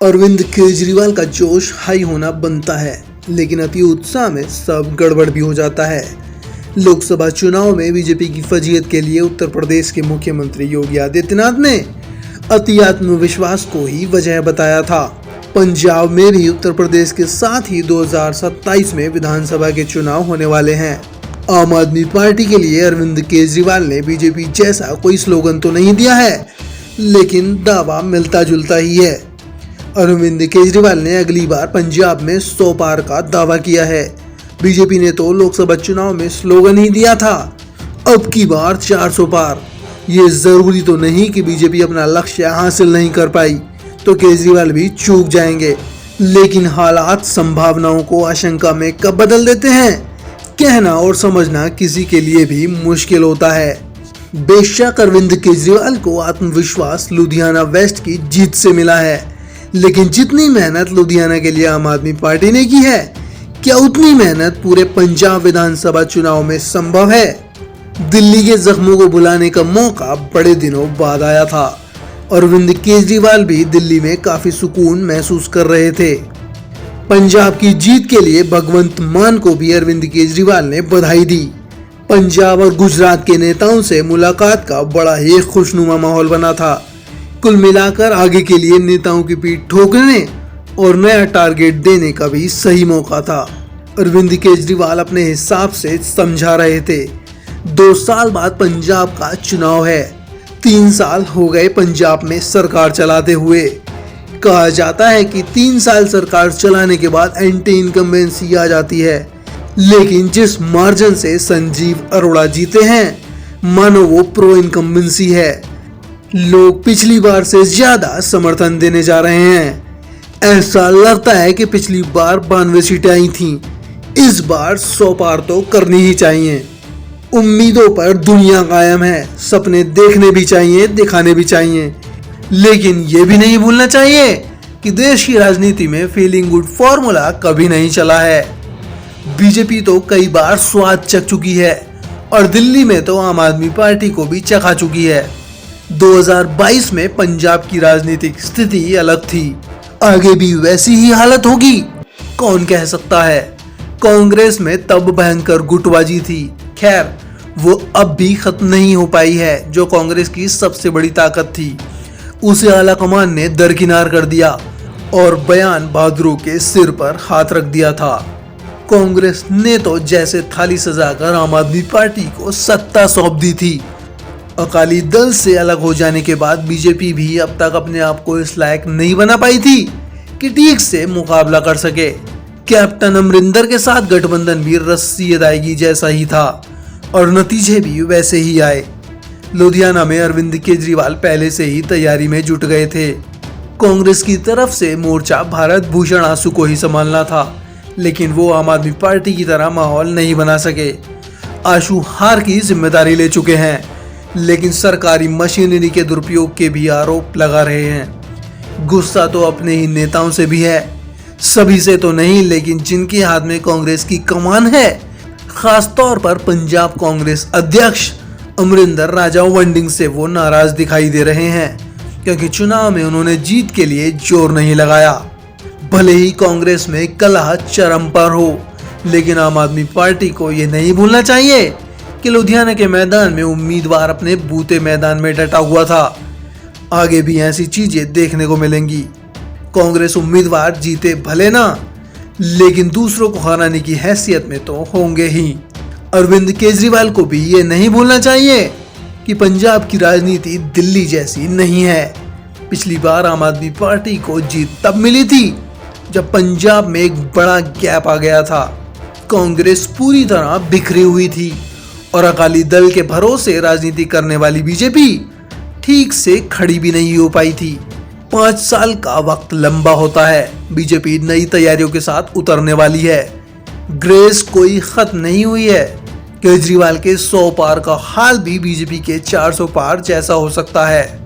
अरविंद केजरीवाल का जोश हाई होना बनता है, लेकिन अति उत्साह में सब गड़बड़ भी हो जाता है। लोकसभा चुनाव में बीजेपी की फजीहत के लिए उत्तर प्रदेश के मुख्यमंत्री योगी आदित्यनाथ ने अति आत्मविश्वास को ही वजह बताया था। पंजाब में भी उत्तर प्रदेश के साथ ही 2027 में विधानसभा के चुनाव होने वाले हैं। आम आदमी पार्टी के लिए अरविंद केजरीवाल ने बीजेपी जैसा कोई स्लोगन तो नहीं दिया है, लेकिन दावा मिलता जुलता ही है। अरविंद केजरीवाल ने अगली बार पंजाब में 100 पार का दावा किया है। बीजेपी ने तो लोकसभा चुनाव में स्लोगन ही दिया था, अब की बार 400 पार। ये जरूरी तो नहीं कि बीजेपी अपना लक्ष्य हासिल नहीं कर पाई तो केजरीवाल भी चूक जाएंगे, लेकिन हालात संभावनाओं को आशंका में कब बदल देते हैं, कहना और समझना किसी के लिए भी मुश्किल होता है। बेशक अरविंद केजरीवाल को आत्मविश्वास लुधियाना वेस्ट की जीत से मिला है, लेकिन जितनी मेहनत लुधियाना के लिए आम आदमी पार्टी ने की है, क्या उतनी मेहनत पूरे पंजाब विधानसभा चुनाव में संभव है? दिल्ली के जख्मों को बुलाने का मौका बड़े दिनों बाद आया था। अरविंद केजरीवाल भी दिल्ली में काफी सुकून महसूस कर रहे थे। पंजाब की जीत के लिए भगवंत मान को भी अरविंद केजरीवाल ने बधाई दी। पंजाब और गुजरात के नेताओं से मुलाकात का बड़ा ही खुशनुमा माहौल बना था। कुल मिलाकर आगे के लिए नेताओं की पीठ ठोकने और नया टारगेट देने का भी सही मौका था। अरविंद केजरीवाल अपने हिसाब से समझा रहे थे। 2 साल बाद पंजाब का चुनाव है। 3 साल हो गए पंजाब में सरकार चलाते हुए। कहा जाता है कि 3 साल सरकार चलाने के बाद एंटी इनकम्बेंसी आ जाती है, लेकिन जिस मार्जिन से संजीव अरोड़ा जीते हैं, मानो वो प्रो इनकम्बेंसी है। लोग पिछली बार से ज्यादा समर्थन देने जा रहे हैं। ऐसा लगता है कि पिछली बार 92 सीटें आई थीं, इस बार 100 पार तो करनी ही चाहिए। उम्मीदों पर दुनिया कायम है, सपने देखने भी चाहिए, दिखाने भी चाहिए, लेकिन ये भी नहीं भूलना चाहिए कि देश की राजनीति में फीलिंग गुड फॉर्मूला कभी नहीं चला है। बीजेपी तो कई बार स्वाद चख चुकी है और दिल्ली में तो आम आदमी पार्टी को भी चखा चुकी है। 2022 में पंजाब की राजनीतिक स्थिति अलग थी, आगे भी वैसी ही हालत होगी, कौन कह सकता है। कांग्रेस में तब भयंकर गुटबाजी थी, खैर वो अब भी खत्म नहीं हो पाई है। जो कांग्रेस की सबसे बड़ी ताकत थी, उसे आलाकमान ने दरकिनार कर दिया और बयान बहादुरों के सिर पर हाथ रख दिया था। कांग्रेस ने तो जैसे थाली सजाकर आम आदमी पार्टी को सत्ता सौंप दी थी। अकाली दल से अलग हो जाने के बाद बीजेपी भी अब तक अपने आप को इस लायक नहीं बना पाई थी कि ठीक से मुकाबला कर सके। कैप्टन अमरिंदर के साथ गठबंधन भी रस्सी अदायगी जैसा ही था और नतीजे भी वैसे ही आए। लुधियाना में अरविंद केजरीवाल पहले से ही तैयारी में जुट गए थे। कांग्रेस की तरफ से मोर्चा भारत भूषण आंसू को ही संभालना था, लेकिन वो आम आदमी पार्टी की तरह माहौल नहीं बना सके। आशु हार की जिम्मेदारी ले चुके हैं, लेकिन सरकारी मशीनरी के दुरुपयोग के भी आरोप लगा रहे हैं। गुस्सा तो अपने ही नेताओं से भी है, सभी से तो नहीं, लेकिन जिनके हाथ में कांग्रेस की कमान है, खास तौर पर पंजाब कांग्रेस अध्यक्ष अमरिंदर राजा वंडिंग से वो नाराज दिखाई दे रहे हैं, क्योंकि चुनाव में उन्होंने जीत के लिए जोर नहीं लगाया। भले ही कांग्रेस में कलह चरम पर हो, लेकिन आम आदमी पार्टी को ये नहीं भूलना चाहिए कि लुधियाना के मैदान में उम्मीदवार अपने बूते मैदान में डटा हुआ था। आगे भी ऐसी चीजें देखने को मिलेंगी। कांग्रेस उम्मीदवार जीते भले ना, लेकिन दूसरों को हराने की हैसियत में तो होंगे ही। अरविंद केजरीवाल को भी ये नहीं भूलना चाहिए कि पंजाब की राजनीति दिल्ली जैसी नहीं है। पिछली बार आम आदमी पार्टी को जीत तब मिली थी जब पंजाब में एक बड़ा गैप आ गया था। कांग्रेस पूरी तरह बिखरी हुई थी और अकाली दल के भरोसे राजनीति करने वाली बीजेपी ठीक से खड़ी भी नहीं हो पाई थी। 5 साल का वक्त लंबा होता है। बीजेपी नई तैयारियों के साथ उतरने वाली है। ग्रेस कोई खत्म नहीं हुई है। केजरीवाल के 100 पार का हाल भी बीजेपी के 400 पार जैसा हो सकता है।